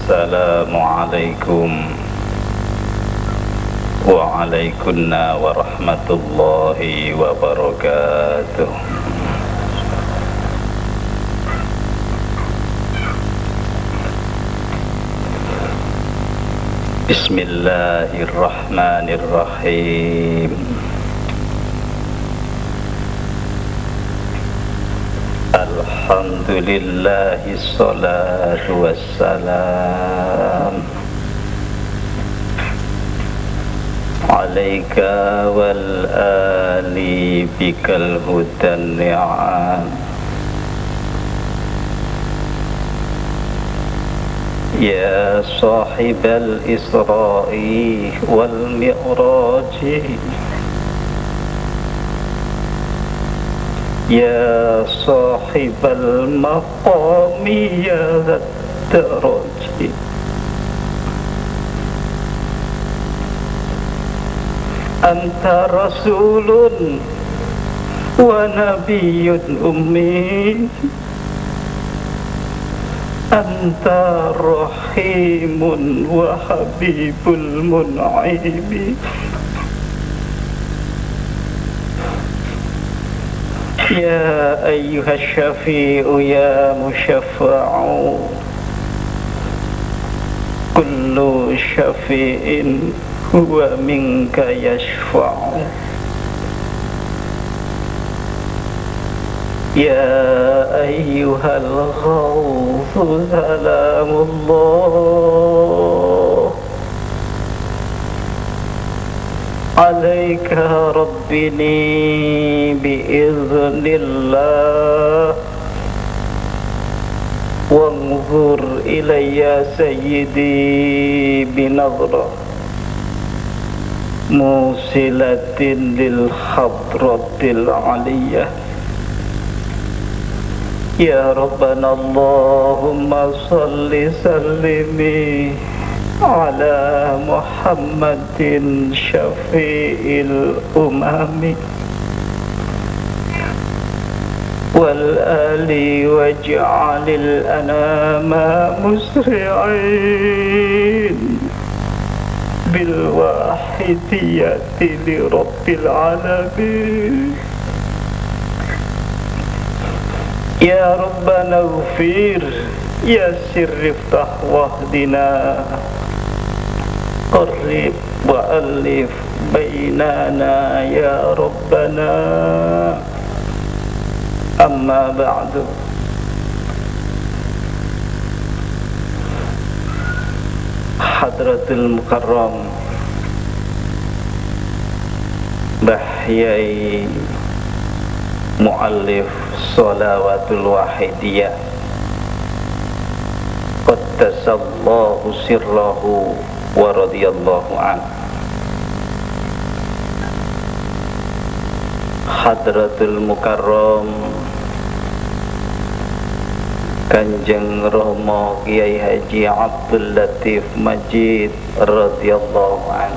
Assalamualaikum waalaikumsalam warahmatullahi wabarakatuh. Bismillahirrahmanirrahim. Alhamdulillahi salatu wassalam alaika wal ali bikal hudan ni'am. Ya sahibal isra'i wal mi'raji, ya sahibal maqami ya daraji. Anta rasulun wa nabiyyun ummi, anta rahimun wa habibul mun'imi. Ya ayyuhas syafi'u ya musyaffa'u, kullu syafi'in huwa minka yashfa'u. Ya ayyuhal ghawthu salamullah alaika rabbini biiznillah, wanzur ilayya sayyidi binadra musilatin lil hadratil aliyah. Ya Rabbana Allahumma salli sallimi ala Muhammadin syafi'il umami wal ali waj'alil anama musri'in bil wahidiyati li rabbil alamin. Ya Rabbana ighfir, yassir iftah wahdina, qarrib wa alif bainana ya Rabbana. Amma ba'du. Hadratul Mukarram Bahyai Muallif Shalawatul Wahidiyah, qaddasallahu sirrahu wa radiyallahu an. Hadratul Mukarram Kanjeng Rama Kiai Haji Abdul Latif Majid radhiyallahu an,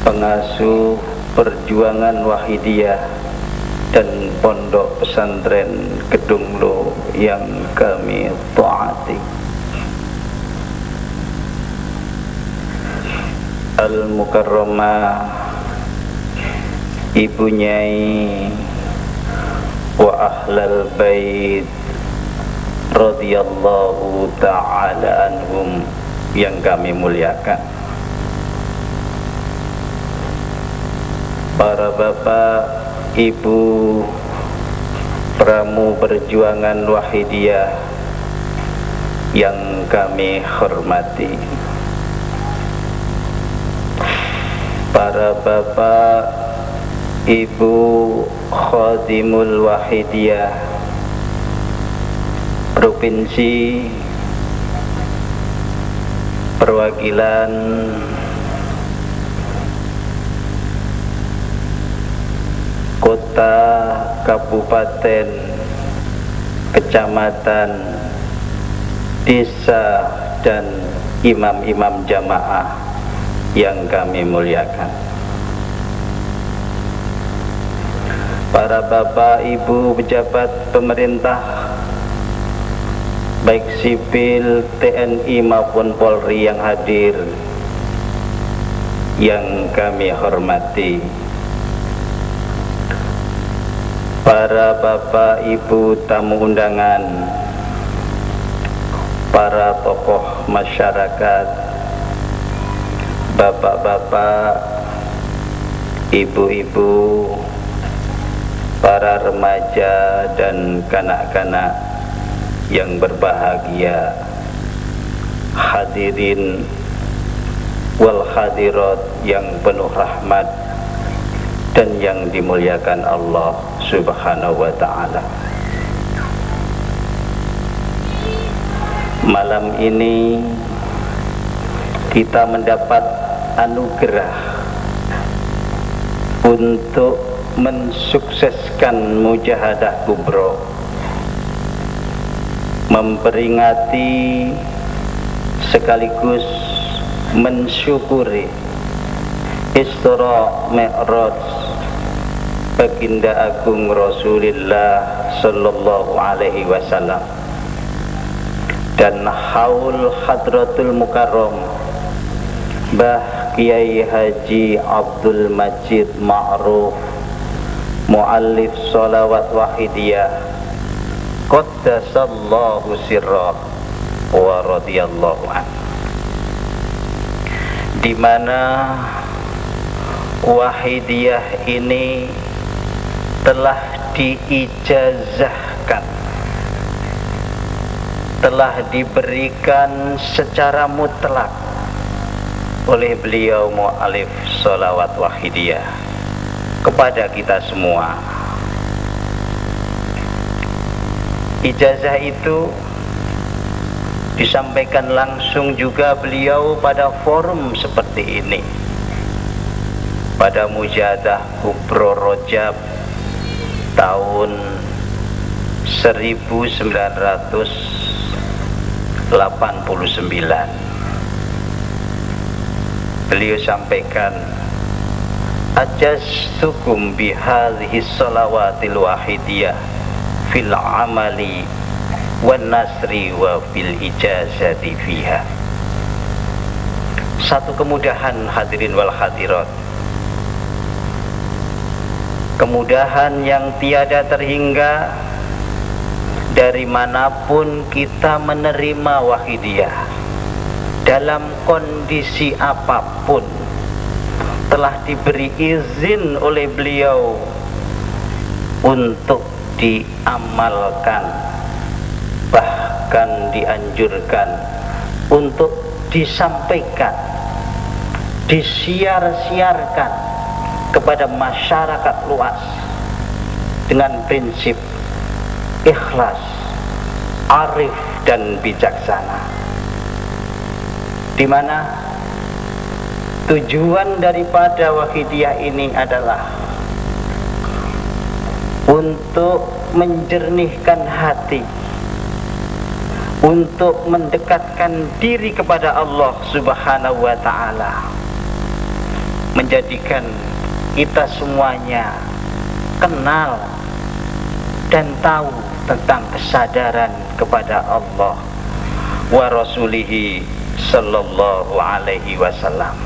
pengasuh Perjuangan Wahidiyah dan Pondok Pesantren Kedunglo yang kami taati. Al-Mukarramah Ibu Nyai wa Ahlal Bait radhiyallahu ta'ala anhum yang kami muliakan. Para bapak, ibu, pramu perjuangan Wahidiyah yang kami hormati, para bapak, ibu, khadimul Wahidiyah provinsi, perwakilan kota, kabupaten, kecamatan, desa, dan imam-imam jamaah yang kami muliakan. Para bapak, ibu, pejabat pemerintah, baik sipil, TNI maupun Polri yang hadir, yang kami hormati, para bapak ibu tamu undangan, para tokoh masyarakat, bapak-bapak, ibu-ibu, para remaja dan kanak-kanak yang berbahagia, hadirin wal hadirat yang penuh rahmat dan yang dimuliakan Allah Subhanahu wa ta'ala. Malam ini kita mendapat anugerah untuk mensukseskan mujahadah kubra, memperingati sekaligus mensyukuri Isra Mi'raj Baginda Agung Rasulullah sallallahu alaihi wasallam dan haul Hadratul Mukarram Mbah Kiai Haji Abdul Majid Ma'ruf Muallif Sholawat Wahidiyah Qaddasallahu sirrah wa radhiyallahu anhu, di mana Wahidiyah ini telah diijazahkan, telah diberikan secara mutlak oleh beliau mu'alif Sholawat Wahidiyah kepada kita semua. Ijazah itu disampaikan langsung juga beliau pada forum seperti ini, pada Mujahadah Kubra Rajab tahun 1989. Beliau sampaikan, ajastukum bihadhihi shalawatil wahidiyah fil amali wan nasri wa fil ijazati fiha. Satu kemudahan hadirin wal hadirat, kemudahan yang tiada terhingga dari manapun kita menerima Wahidiyah, dalam kondisi apapun telah diberi izin oleh beliau untuk diamalkan, bahkan dianjurkan untuk disampaikan, disiar-siarkan kepada masyarakat luas dengan prinsip ikhlas, arif dan bijaksana, di mana tujuan daripada Wahidiyah ini adalah untuk menjernihkan hati, untuk mendekatkan diri kepada Allah Subhanahu wa ta'ala, menjadikan kita semuanya kenal dan tahu tentang kesadaran kepada Allah wa Rasulihi sallallahu alaihi wasallam.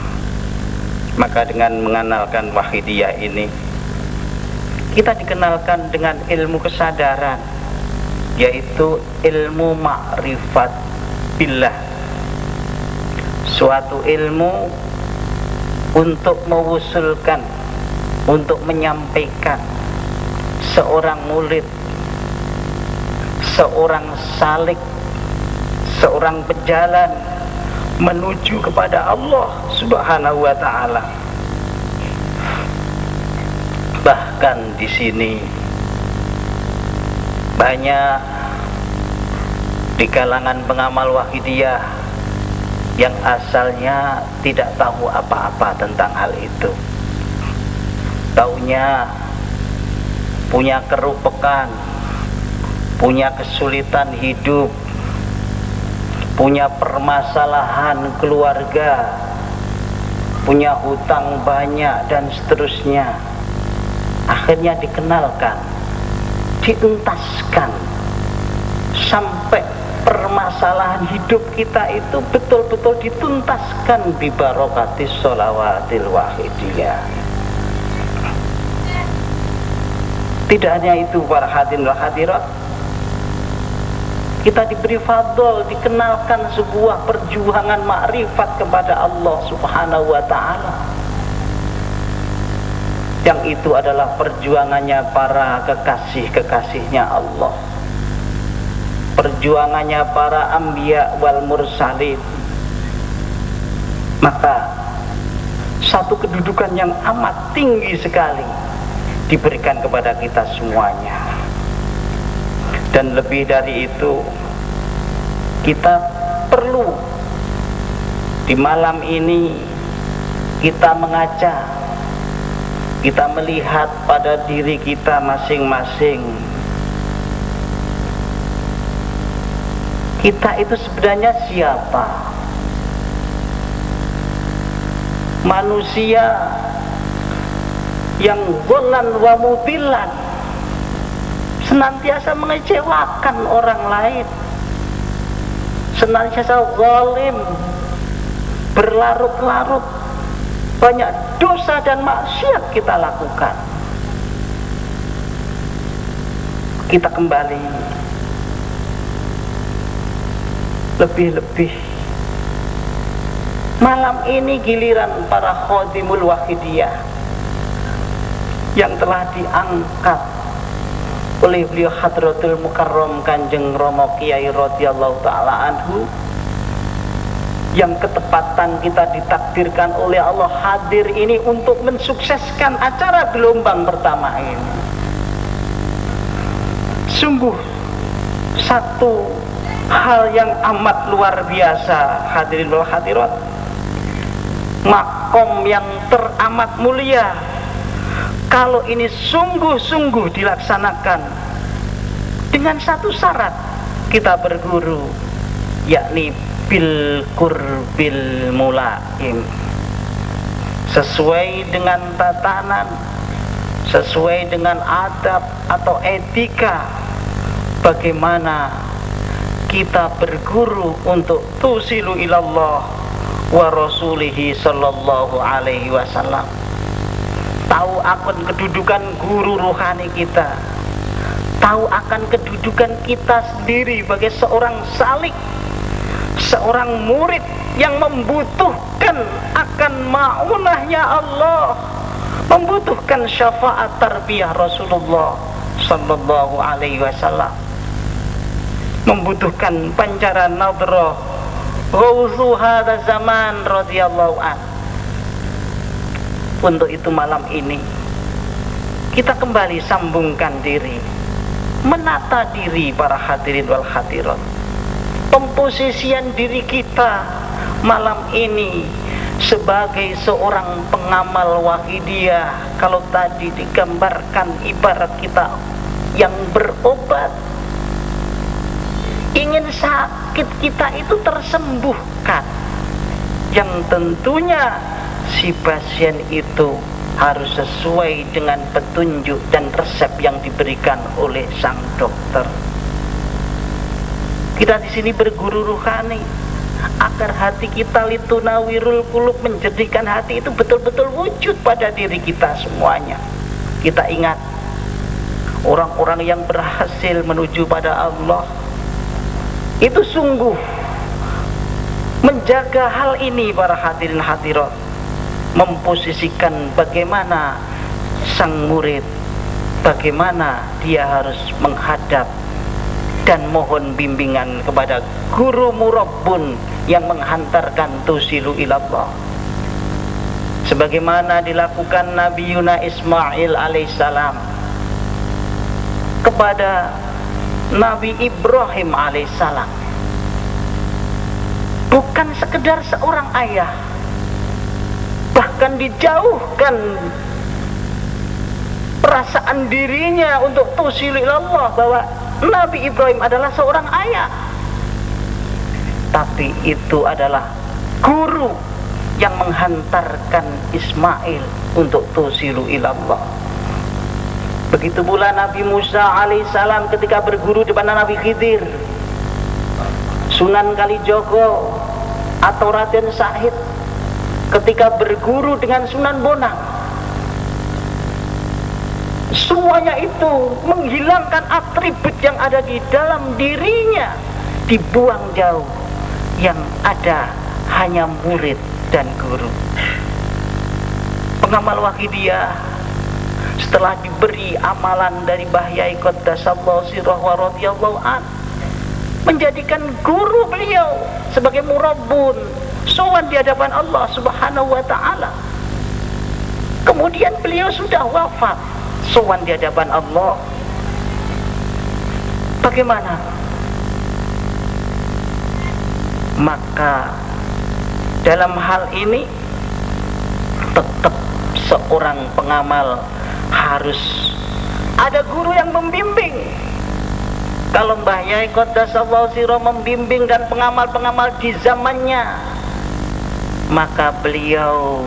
Maka dengan mengenalkan Wahidiyah ini, kita dikenalkan dengan ilmu kesadaran, yaitu ilmu ma'rifat billah, suatu ilmu untuk mewusulkan, untuk menyampaikan seorang murid, seorang salik, seorang pejalan menuju kepada Allah Subhanahu wa ta'ala. Bahkan di sini banyak di kalangan pengamal Wahidiyah yang asalnya tidak tahu apa-apa tentang hal itu. Taunya punya kerupekan, punya kesulitan hidup, punya permasalahan keluarga, punya hutang banyak dan seterusnya. Akhirnya dikenalkan, dientaskan sampai permasalahan hidup kita itu betul-betul dituntaskan bi barakatis sholawatil wahidiyah. Tidak hanya itu para hadirin wal hadirat, kita diberi fadl, dikenalkan sebuah perjuangan makrifat kepada Allah Subhanahu wa ta'ala, yang itu adalah perjuangannya para kekasih-kekasihnya Allah, perjuangannya para anbiya wal mursalin. Maka satu kedudukan yang amat tinggi sekali diberikan kepada kita semuanya. Dan lebih dari itu, kita perlu di malam ini kita mengaca, kita melihat pada diri kita masing-masing. Kita itu sebenarnya siapa? Manusia yang golan wa mutilan, senantiasa mengecewakan orang lain, senantiasa zalim, berlarut-larut, banyak dosa dan maksiat kita lakukan. Kita kembali lebih-lebih malam ini giliran para khadimul wahidiyah yang telah diangkat oleh beliau Hadratul Mukarram Kanjeng Romo Kiai radhiyallahu taala anhu, yang ketepatan kita ditakdirkan oleh Allah hadir ini untuk mensukseskan acara gelombang pertama ini. Sungguh satu hal yang amat luar biasa, hadirin wal hadirat, makom yang teramat mulia kalau ini sungguh-sungguh dilaksanakan dengan satu syarat, kita berguru, yakni bil qurbil mulaim, sesuai dengan tatanan, sesuai dengan adab atau etika bagaimana kita berguru untuk tusilu ilallah wa rasulihi sallallahu alaihi wasallam. Tahu akan kedudukan guru rohani kita, tahu akan kedudukan kita sendiri sebagai seorang salik, seorang murid yang membutuhkan akan ma'unahnya Allah, membutuhkan syafaat tarbiyah Rasulullah sallallahu alaihi wasallam, membutuhkan pancaran nadrah ghauzu hadza zaman radhiyallahu an. Untuk itu malam ini kita kembali sambungkan diri, menata diri para hadirin wal hadirat, pemposisian diri kita malam ini sebagai seorang pengamal wahidiyah. Kalau tadi digambarkan ibarat kita yang berobat, ingin sakit kita itu tersembuhkan, yang tentunya si pasien itu harus sesuai dengan petunjuk dan resep yang diberikan oleh sang dokter. Kita di sini berguru ruhani agar hati kita litunawirul qulub, menjadikan hati itu betul-betul wujud pada diri kita semuanya. Kita ingat orang-orang yang berhasil menuju pada Allah itu sungguh menjaga hal ini para hadirin hadirat, memposisikan bagaimana sang murid, bagaimana dia harus menghadap dan mohon bimbingan kepada guru murabbun yang menghantarkan tusilu ilallah, sebagaimana dilakukan Nabi Yuna Ismail alaihissalam kepada Nabi Ibrahim alaihissalam. Bukan sekedar seorang ayah, bahkan dijauhkan perasaan dirinya untuk tusilu ilallah bahwa Nabi Ibrahim adalah seorang ayah, tapi itu adalah guru yang menghantarkan Ismail untuk tusilu ilallah. Begitu pula Nabi Musa alaihissalam ketika berguru di depan Nabi Khidir, Sunan Kalijogo atau Raden Syahid ketika berguru dengan Sunan Bonang, semuanya itu menghilangkan atribut yang ada di dalam dirinya, dibuang jauh. Yang ada hanya murid dan guru. Pengamal Wahidiyah setelah diberi amalan dari Mbah Yai Qaddasallahu sirrahu wa radhiyallahu an, menjadikan guru beliau sebagai murabbun, sowan di hadapan Allah Subhanahu wa taala. Kemudian beliau sudah wafat, sowan di hadapan Allah. Bagaimana? Maka dalam hal ini tetap seorang pengamal harus ada guru yang membimbing. Kalau Mbah Yai Qaddasallahu sirrahu membimbing dan pengamal-pengamal di zamannya, maka beliau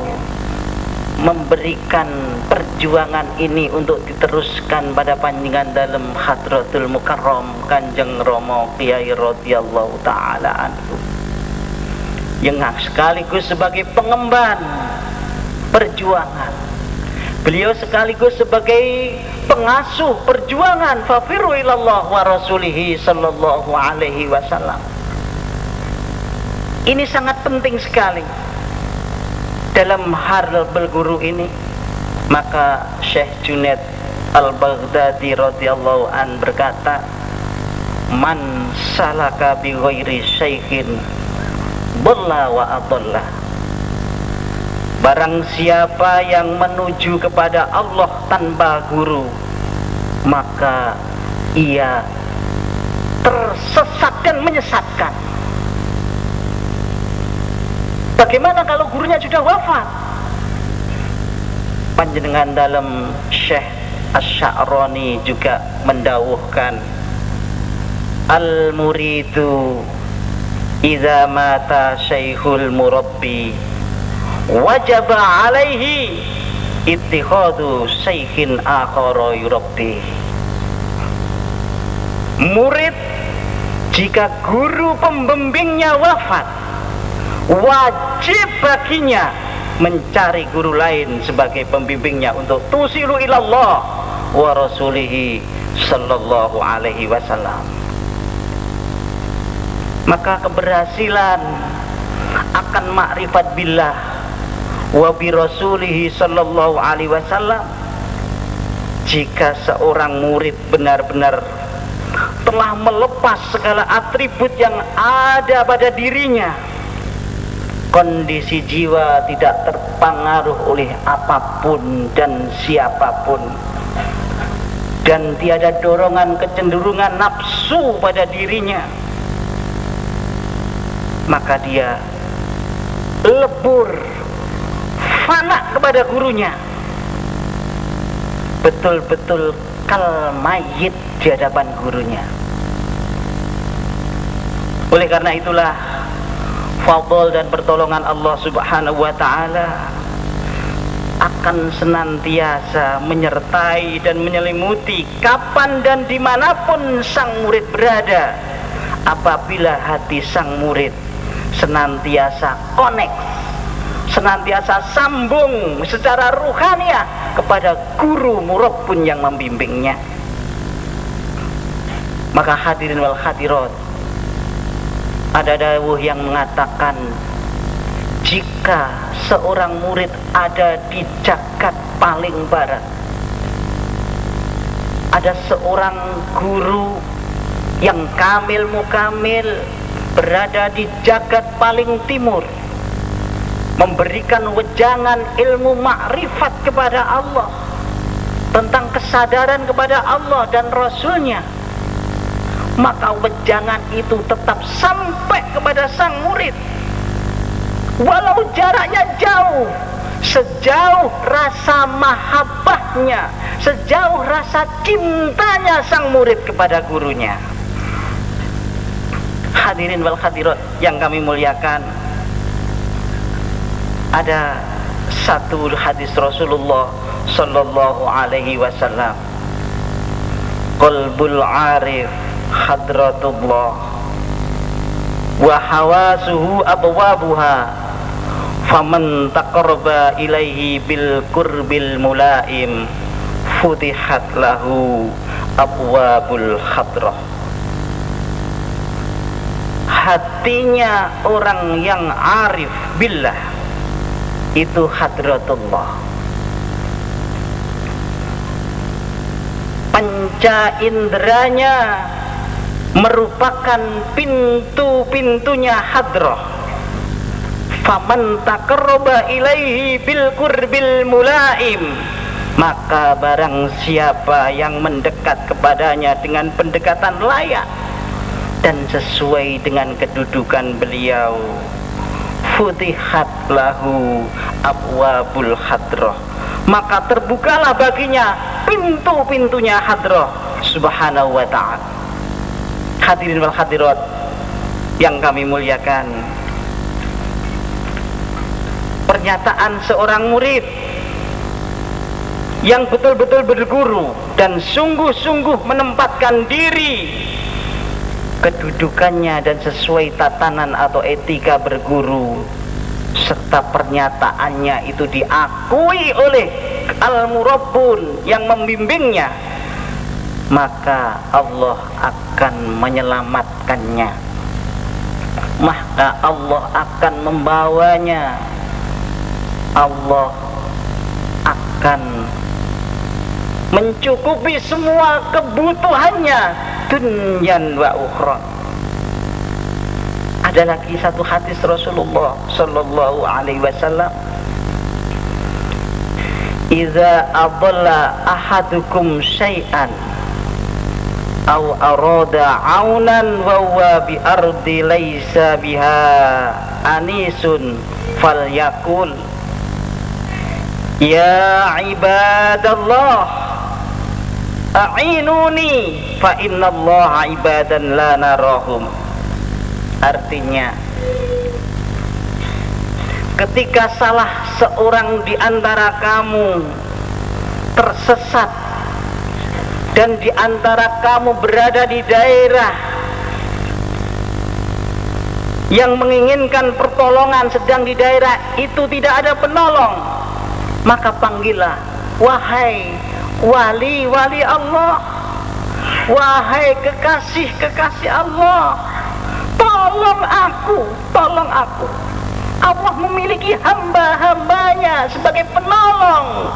memberikan perjuangan ini untuk diteruskan pada panjenengan dalam Hadratul Mukarram Kanjeng Rama Kyai radhiyallahu taala anhu, yang sekaligus sebagai pengemban perjuangan. Beliau sekaligus sebagai pengasuh perjuangan fafirru ilallah wa rasulihi sallallahu alaihi wasallam. Ini sangat penting sekali dalam hal berguru ini. Maka Syekh Junaid Al-Baghdadi radhiyallahu an berkata, man salaka bi ghairi syaikhin dhalla wa adalla. Barang siapa yang menuju kepada Allah tanpa guru, maka ia tersesat dan menyesatkan. Bagaimana kalau gurunya sudah wafat? Panjenengan dalam Syekh Asy-Sya'rani juga mendawuhkan, al-muridu idza mata syaikhul murabbi wajaba alaihi ittikhadu syaikhin akhara yurabbi. Murid jika guru pembimbingnya wafat, wajib baginya mencari guru lain sebagai pembimbingnya untuk tusilu ilallah wa rasulihi sallallahu alaihi wasallam. Maka keberhasilan akan makrifat billah wa bi rasulihi sallallahu alaihi wasallam jika seorang murid benar-benar telah melepas segala atribut yang ada pada dirinya, kondisi jiwa tidak terpengaruh oleh apapun dan siapapun, dan tiada dorongan kecenderungan nafsu pada dirinya, maka dia lebur, fana kepada gurunya, betul-betul kal mayit di hadapan gurunya. Oleh karena itulah fadl dan pertolongan Allah Subhanahu wa taala akan senantiasa menyertai dan menyelimuti kapan dan dimanapun sang murid berada, apabila hati sang murid senantiasa connect, senantiasa sambung secara ruhaniah kepada guru murabbun yang membimbingnya. Maka hadirin wal hadirat, ada dawuh yang mengatakan, jika seorang murid ada di jagat paling barat, ada seorang guru yang kamil mukamil berada di jagat paling timur, memberikan wejangan ilmu makrifat kepada Allah, tentang kesadaran kepada Allah dan Rasulnya, maka wejangan itu tetap sampai kepada sang murid, walau jaraknya jauh, sejauh rasa mahabbahnya, sejauh rasa cintanya sang murid kepada gurunya. Hadirin wal hadirat yang kami muliakan, ada satu hadis Rasulullah sallallahu alaihi wasallam, qalbul arif hadratullah wa hawasuhu abwabuha faman taqarraba ilaihi bil qurbil mulaim futihat lahu abwabul hadrah. Hatinya orang yang arif billah itu hadratullah. Panca inderanya merupakan pintu-pintunya hadrah. Faman taqarraba ilaihi bil qurbil mulaim, maka barang siapa yang mendekat kepadanya dengan pendekatan layak dan sesuai dengan kedudukan beliau, futihat lahu abwabul hadrah, maka terbukalah baginya pintu-pintunya hadrah subhanahu wa ta'ala. Hadirin wal hadirat yang kami muliakan, pernyataan seorang murid yang betul-betul berguru dan sungguh-sungguh menempatkan diri kedudukannya dan sesuai tatanan atau etika berguru, serta pernyataannya itu diakui oleh al-murabbun yang membimbingnya, maka Allah akan menyelamatkannya, maka Allah akan membawanya, Allah akan mencukupi semua kebutuhannya dunyan wa ukhra. Ada lagi satu hadis Rasulullah sallallahu alaihi wasallam, idza adalla ahadukum syai'an aw arada aunan wa huwa bi ardi laisa biha anisun falyakul ya ibadallah a'inuni fa innallaha ibadan la narahum. Artinya, ketika salah seorang di antara kamu tersesat dan di antara kamu berada di daerah yang menginginkan pertolongan, sedang di daerah itu tidak ada penolong, maka panggillah, wahai wali-wali Allah, wahai kekasih-kekasih Allah, tolong aku, tolong aku. Allah memiliki hamba-hambanya sebagai penolong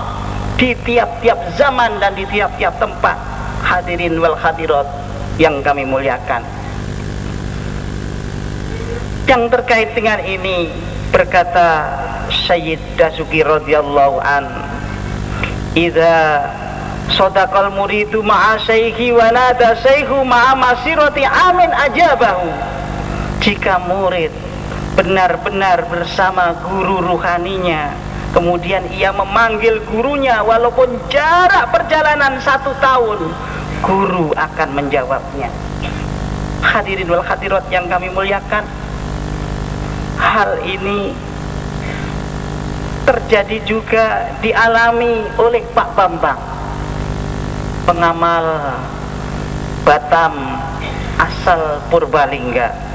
di tiap-tiap zaman dan di tiap-tiap tempat. Hadirin wal hadirat yang kami muliakan, yang terkait dengan ini berkata Sayyid Dasuki radhiyallahu an, idza sadaqal muridu ma'a syaihi wa nada syaihu ma'a masirati amin ajabahu. Jika murid benar-benar bersama guru ruhaninya, kemudian ia memanggil gurunya walaupun jarak perjalanan 1 tahun, guru akan menjawabnya. Hadirin wal hadirat yang kami muliakan, hal ini terjadi juga dialami oleh Pak Bambang, pengamal Batam asal Purbalingga.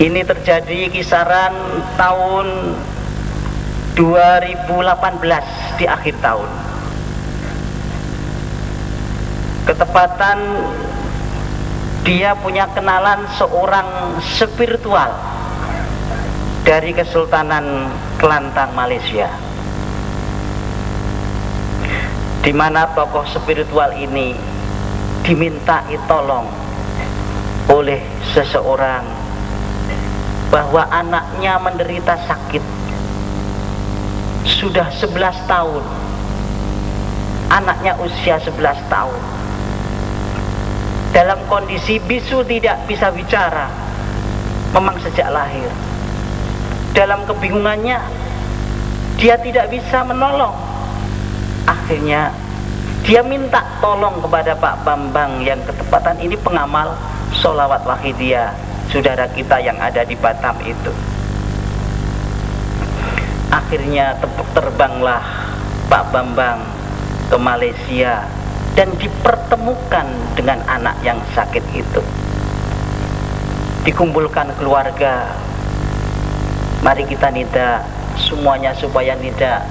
Ini terjadi kisaran tahun 2018 di akhir tahun. Ketepatan dia punya kenalan seorang spiritual dari Kesultanan Kelantan, Malaysia, di mana tokoh spiritual ini dimintai tolong oleh seseorang bahwa anaknya menderita sakit sudah 11 tahun, anaknya usia 11 tahun, dalam kondisi bisu, tidak bisa bicara memang sejak lahir. Dalam kebingungannya dia tidak bisa menolong, akhirnya dia minta tolong kepada Pak Bambang yang ketepatan ini pengamal sholawat wahidiyah, saudara kita yang ada di Batam itu. Akhirnya terbanglah Pak Bambang ke Malaysia dan dipertemukan dengan anak yang sakit itu. dikumpulkan keluarga. Mari kita nida semuanya supaya nida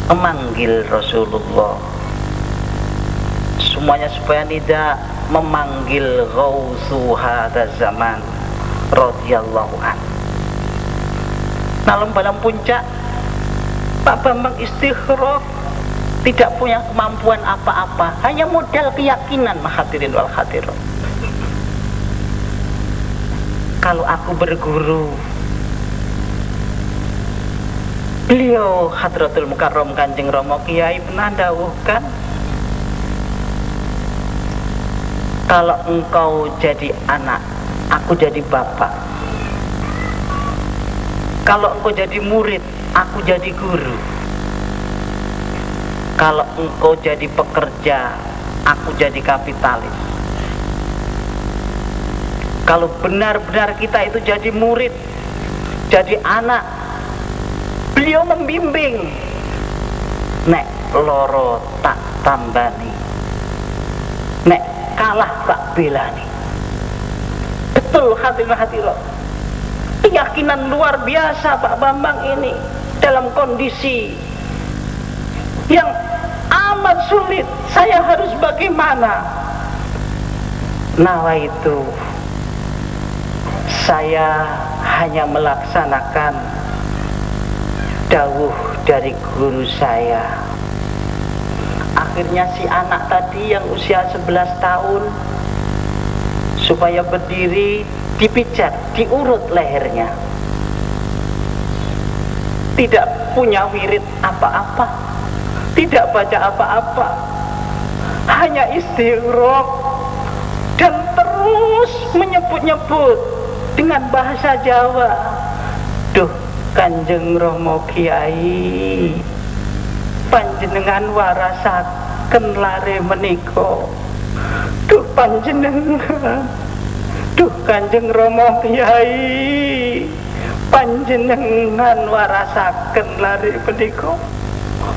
memanggil Rasulullah, semuanya supaya nida memanggil Ghausu hadzal zaman radhiyallahu an. Dalam puncak Pak Bambang istighraq, tidak punya kemampuan apa-apa, hanya modal keyakinan. Hadirin wal hadirat, kalau aku berguru, beliau Hadratul Mukarram Kanjeng Rama Kiai pernah dawuhkan, kalau engkau jadi anak, aku jadi bapak. Kalau engkau jadi murid, aku jadi guru. Kalau engkau jadi pekerja, aku jadi kapitalis. Kalau benar-benar kita itu jadi murid, jadi anak, beliau membimbing. Nek loro tak tambani, nek kalah tak belani. Betul hadirin hadirat, keyakinan luar biasa Pak Bambang ini dalam kondisi yang amat sulit. Saya harus bagaimana? Nawaitu, saya hanya melaksanakan dawuh dari guru saya. Akhirnya si anak tadi yang usia 11 tahun supaya berdiri dipijat, diurut lehernya. Tidak punya wirid apa-apa, tidak baca apa-apa, hanya istighraq dan terus menyebut-nyebut dengan bahasa Jawa. Duh Kanjeng Rama Kiai, panjenengan warasaken lare menika. Duh panjenengan, duh Kanjeng Rama Kiai, panjenengan warasaken lare menika.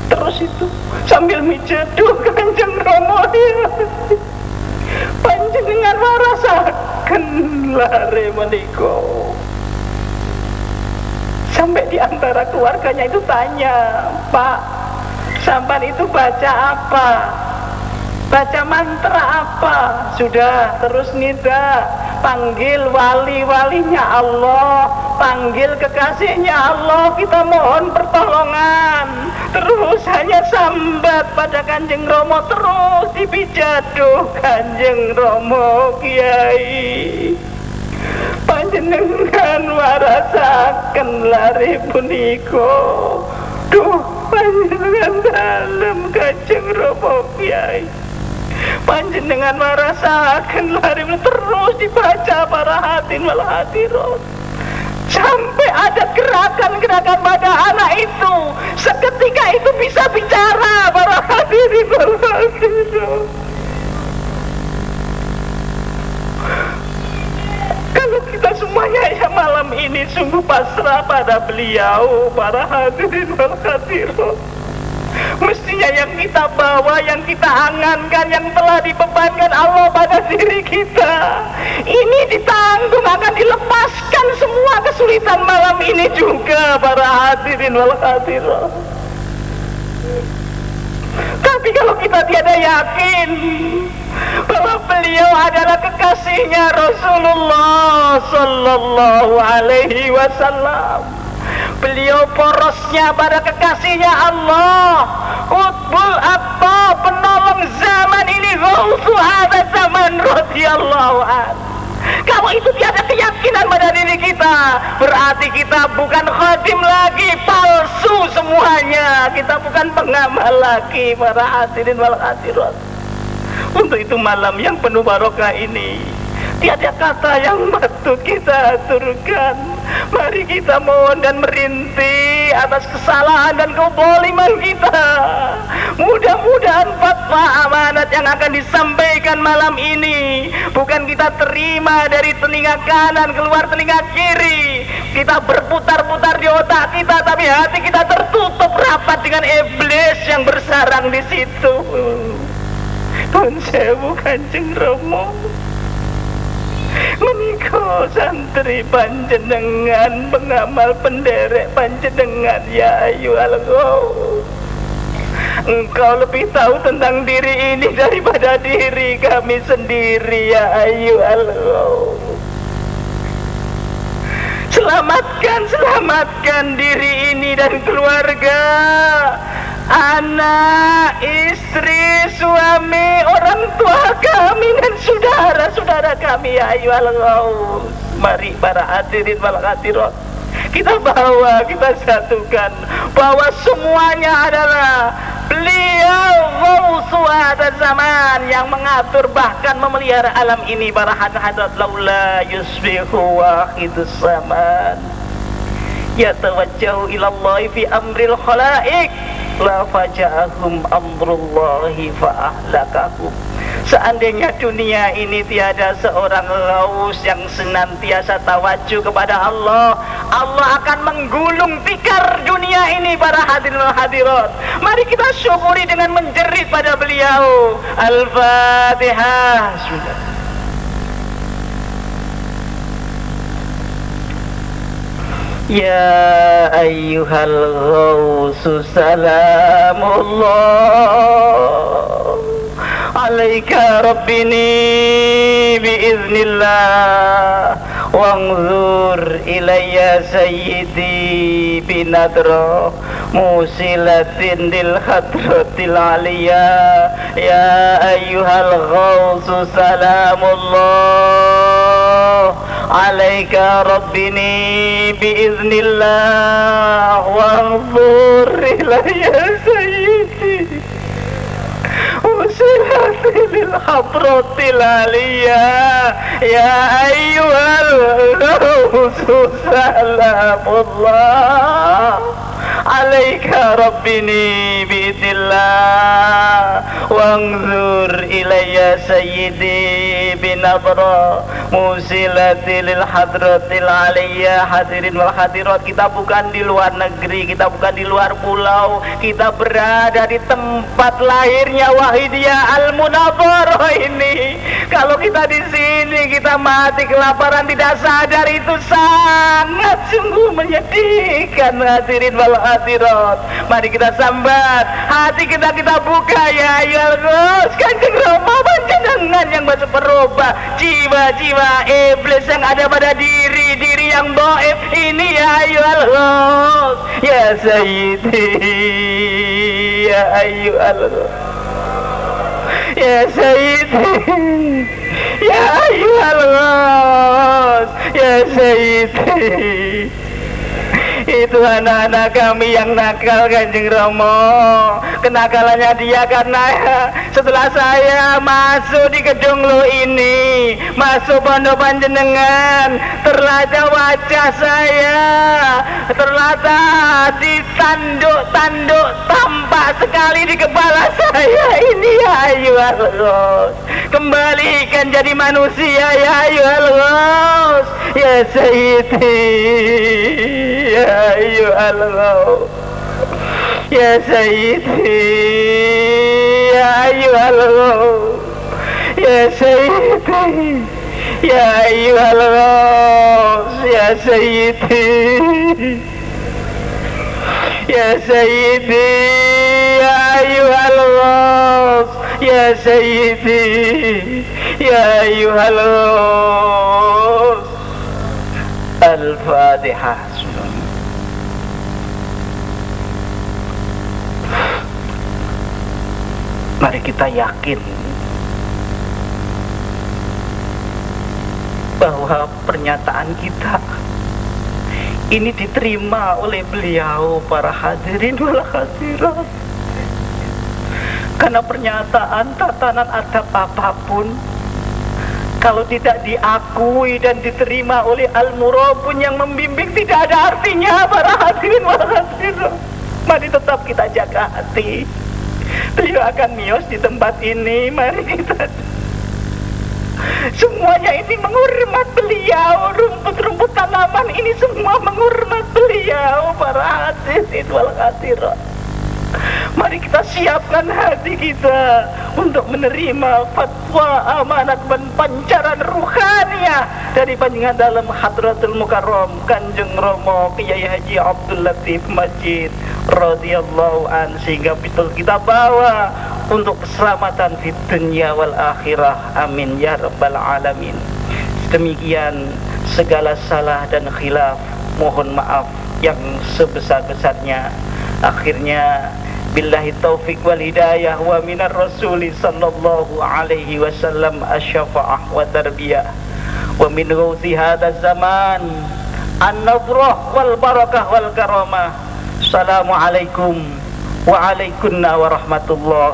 Terus itu sambil mijat, duh Kanjeng Rama Kiai, panjenengan warasaken lare menika. Sampai di antara keluarganya itu tanya, Pak, sampan itu baca apa? Baca mantra apa? Sudah, terus nida, panggil wali-walinya Allah, panggil kekasihnya Allah, kita mohon pertolongan. Terus hanya sambat pada Kanjeng Rama, terus dipijat, duh Kanjeng Rama Kiai, panjenengan warasaken lare punika. Duh panjenengan dalem Kanjeng Rama Kiai, panjenengan warasaken lare. Terus dibaca para hadirin wal hadirat, sampai ada gerakan-gerakan pada anak itu. Seketika itu bisa bicara para hadirin wal hadirat. Kalau kita semuanya ya malam ini sungguh pasrah pada beliau, para hadirin wal hadirat, mestinya yang kita bawa, yang kita angankan, yang telah dibebankan Allah pada diri kita, ini ditanggung, akan dilepaskan semua kesulitan malam ini juga, para hadirin wal hadirat. Tapi kalau kita tiada yakin bahwa beliau adalah kekasihnya Rasulullah Sallallahu Alaihi Wasallam, beliau porosnya pada kekasihnya Allah, Qutbul Aqtab, penolong zaman ini, Ghausu hadzal zaman radhiyallahu an. Kalau itu tiada keyakinan pada diri kita, berarti kita bukan khadim lagi, palsu semuanya. Kita bukan pengamal lagi, para hadirin wal hadirat. Untuk itu malam yang penuh barokah ini, tiada kata yang patut kita aturkan. Mari kita mohon dan merintih atas kesalahan dan keboliman kita. Mudah-mudahan fatwa amanat yang akan disampaikan malam ini bukan kita terima dari telinga kanan keluar telinga kiri, kita berputar-putar di otak kita, tapi hati kita tertutup rapat dengan iblis yang bersarang di situ. Pun sewu Kanjeng Rama, menika santri panjenengan, pengamal penderek panjenengan ya ayyuhal ghaus. Engkau lebih tahu tentang diri ini daripada diri kami sendiri ya ayyuhal ghaus. Selamatkan diri ini dan keluarga, anak, istri, suami, orang tua kami dan saudara-saudara kami ya ayyuhal ghaus. Mari para hadirin wal hadirat, kita bawa, kita satukan bahwa semuanya adalah beliau Ghausu hadzal zaman yang mengatur bahkan memelihara alam ini. Para hadirat laula yusbihu wahidus zaman yatawajjahu ilallahi fi amril khalaiq la faja'ahum amrullahi fa ahlakahum. Seandainya dunia ini tiada seorang Ghaus yang senantiasa tawajuh kepada Allah, Allah akan menggulung tikar dunia ini. Para hadirin hadirat, mari kita syukuri dengan menjerit pada beliau. Al-Fatihah. Sudah. Ya ayyuhal Ghausu salamullah alaika rabbini biiznillah wanzur ilayya sayyidi binadra musilatin lil hadratil aliyah. Ya ayyuhal Ghausu salamullah alaika rabbini biiznillah wanzur ilayya sayyidi musilatil hadratil aliyah. Ya ayyuhal Ghausu salamullah alaika rabbini biidnillah wanzur ilayya sayyidi binadra musilati lil hadratil aliyah. Hadirin wal hadirat, kita bukan di luar negeri, kita bukan di luar pulau, kita berada di tempat lahirnya Wahidiyah Al-Munawwarah ini. Kalau kita di sini kita mati kelaparan tidak sadar, itu sangat sungguh menyedihkan. Hadirin wal hadirat, mari kita sambat hati kita buka ya ayyuhal Ghaus. Kanjeng Rama panjenengan yang bisa berubah jiwa-jiwa iblis yang ada pada diri yang dhaif ini ya ayyuhal Ghaus. Ya sayyidi ya ayyuhal Ghaus, ya sayyidi ya ayyuhal Ghaus, ya sayyidi. Itu anak-anak kami yang nakal Kanjeng Rama. Kenakalannya dia karena setelah saya masuk di gedung lo ini, masuk pondok panjenengan, terlata wajah saya, terlata ditanduk-tanduk tampak sekali di kepala saya ini ya ayyuhal Ghaus. Kembalikan jadi manusia ya ayyuhal Ghaus, ya sayyidi ya ayyuhal Ghaus, ya sayyidi ya ayyuhal Ghaus, ya sayyidi ya ayyuhal Ghaus, ya sayyidi ya sayyidi ya ayyuhal Ghaus, ya sayyidi ya ayyuhal Ghaus. Al-Fatihah. Mari kita yakin bahwa pernyataan kita ini diterima oleh beliau. Para hadirin wal hadirat, karena pernyataan tatanan adab apapun kalau tidak diakui dan diterima oleh Al-Murabun yang membimbing tidak ada artinya. Para hadirin wal hadirat, mari tetap kita jaga hati. Beliau akan miyos di tempat ini. Mari kita semuanya ini menghormat beliau. Rumput-rumput tanaman ini semua menghormat beliau. Para hadirin wal hadirat, mari kita siapkan hati kita untuk menerima fatwa amanat dan pancaran ruhani hidayah dari panjenengan dalam Hadratul Mukarram Kanjeng Rama Kiai Haji Abdul Latif Masjid radhiyallahu an, sehingga betul kita bawa untuk keselamatan di dunia wal akhirah. Amin ya rabbal alamin. Demikian segala salah dan khilaf mohon maaf yang sebesar-besarnya. Akhirnya billahi taufiq wal hidayah wa minar rasuli sallallahu alaihi wasallam asy-syafa'ah wa tarbiyah wa min ghauthi hadzal zaman an-nadrah wal barakah wal karamah. Assalamualaikum wa alaikunna warahmatullahi